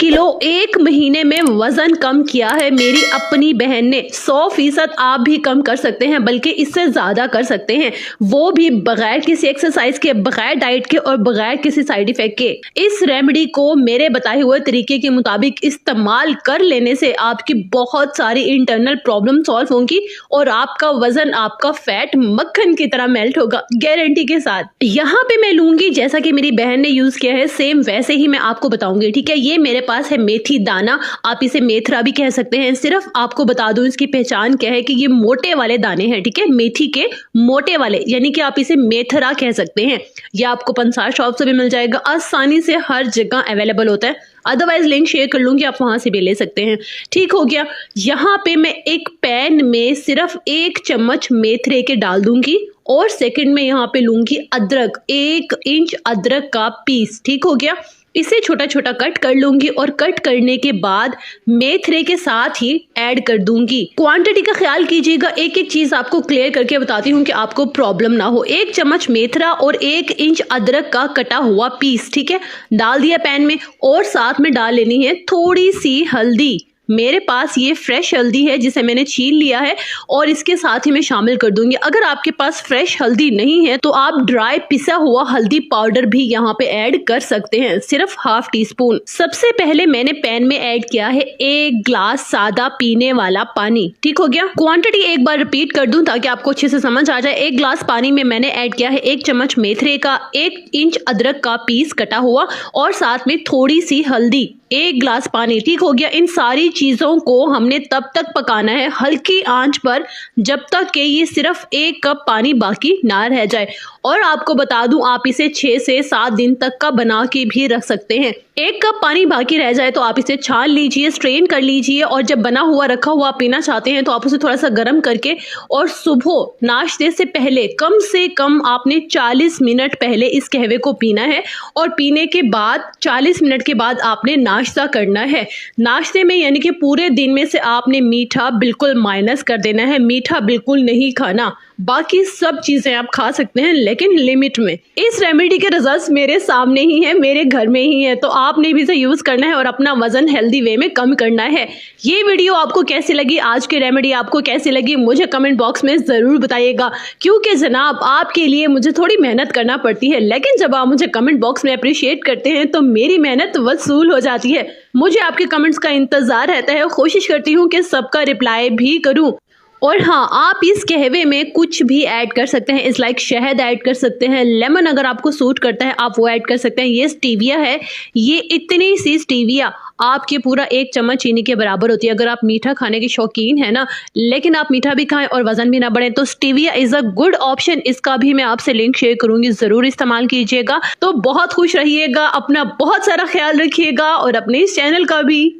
Kilo 1 महीने में वजन कम किया है मेरी अपनी बहन ने। 100% आप भी कम कर सकते हैं, बल्कि इससे ज्यादा कर सकते हैं, वो भी बगैर किसी एक्सरसाइज के, बगैर डाइट के और बगैर किसी साइड इफेक्ट के। इस रेमेडी को मेरे बताए हुए तरीके के मुताबिक इस्तेमाल कर लेने से आपकी बहुत सारी इंटरनल प्रॉब्लम सॉल्व होंगी और आपका वजन, आपका फैट मक्खन की तरह मेल्ट होगा, गारंटी के साथ। यहाँ पे मैं लूंगी जैसा कि मेरी बहन ने यूज किया है, सेम वैसे ही मैं आपको बताऊंगी, ठीक है। ये मेरे पास है मेथी दाना, आप इसे मेथरा भी कह सकते हैं। सिर्फ आपको बता दूं इसकी पहचान क्या है कि ये मोटे वाले दाने हैं, ठीक है, मेथी के मोटे वाले, यानी कि आप इसे मेथरा कह सकते हैं। ये आपको पंसार शॉप से भी मिल जाएगा, आसानी से हर जगह अवेलेबल होता है। अदरवाइज लिंक शेयर कर लूंगी, आप वहां से भी ले सकते हैं। ठीक हो गया। यहाँ पे मैं एक पैन में सिर्फ 1 चम्मच मेथरे के डाल दूंगी और सेकंड में यहाँ पे लूंगी अदरक, 1 इंच अदरक का पीस। ठीक हो गया। इसे छोटा छोटा कट कर लूंगी और कट करने के बाद मेथरे के साथ ही ऐड कर दूंगी। क्वांटिटी का ख्याल कीजिएगा, एक एक चीज आपको क्लियर करके बताती हूँ कि आपको प्रॉब्लम ना हो। 1 चम्मच मेथरा और 1 इंच अदरक का कटा हुआ पीस, ठीक है, डाल दिया पैन में। और साथ में डाल लेनी है थोड़ी सी हल्दी। मेरे पास ये फ्रेश हल्दी है जिसे मैंने छील लिया है और इसके साथ ही मैं शामिल कर दूंगी। अगर आपके पास फ्रेश हल्दी नहीं है तो आप ड्राई पिसा हुआ हल्दी पाउडर भी यहाँ पे ऐड कर सकते हैं, सिर्फ ½ टीस्पून। सबसे पहले मैंने पैन में ऐड किया है 1 ग्लास सादा पीने वाला पानी। ठीक हो गया। क्वांटिटी एक बार रिपीट कर दूं ताकि आपको अच्छे से समझ आ जाए। 1 ग्लास पानी में मैंने ऐड किया है 1 चम्मच मेथरे का, 1 इंच अदरक का पीस कटा हुआ और साथ में थोड़ी सी हल्दी, 1 ग्लास पानी। ठीक हो गया। इन सारी चीजों को हमने तब तक पकाना है हल्की आंच पर जब तक कि ये सिर्फ 1 कप पानी बाकी ना रह जाए। और आपको बता दूं, आप इसे 6 से 7 दिन तक का बना के भी रख सकते हैं। 1 कप पानी बाकी रह जाए तो आप इसे छान लीजिए, स्ट्रेन कर लीजिए और जब बना हुआ रखा हुआ पीना चाहते हैं तो आप उसे थोड़ा सा गर्म करके और सुबह नाश्ते से पहले कम से कम आपने 40 मिनट पहले इस कहवे को पीना है और पीने के बाद 40 मिनट के बाद आपने नाश्ता करना है। नाश्ते में यानी कि पूरे दिन में से आपने मीठा बिल्कुल माइनस कर देना है, मीठा बिल्कुल नहीं खाना। बाकी सब चीजें आप खा सकते हैं लेकिन लिमिट में। इस रेमेडी के रिजल्ट्स मेरे सामने ही है, मेरे घर में ही है, तो आपने भी इसे यूज करना है और अपना वजन हेल्दी वे में कम करना है। ये वीडियो आपको कैसी लगी, आज की रेमेडी आपको कैसी लगी, मुझे कमेंट बॉक्स में जरूर बताइएगा। क्योंकि जनाब आपके लिए मुझे थोड़ी मेहनत करना पड़ती है, लेकिन जब आप मुझे कमेंट बॉक्स में अप्रिशिएट करते हैं तो मेरी मेहनत वसूल हो जाती है। मुझे आपके कमेंट्स का इंतजार रहता है, कोशिश करती हूँ कि सबका रिप्लाई भी करूँ। और हाँ, आप इस कहवे में कुछ भी ऐड कर सकते हैं, इस लाइक शहद ऐड कर सकते हैं, लेमन अगर आपको सूट करता है आप वो ऐड कर सकते हैं। ये स्टीविया है, ये इतनी सी स्टीविया आपके पूरा 1 चम्मच चीनी के बराबर होती है। अगर आप मीठा खाने के शौकीन है ना, लेकिन आप मीठा भी खाएं और वजन भी ना बढ़े, तो stevia is a good option. इसका भी मैं आपसे लिंक शेयर करूंगी, जरूर इस्तेमाल कीजिएगा। तो बहुत खुश रहिएगा, अपना बहुत सारा ख्याल रखिएगा और अपने इस चैनल का भी।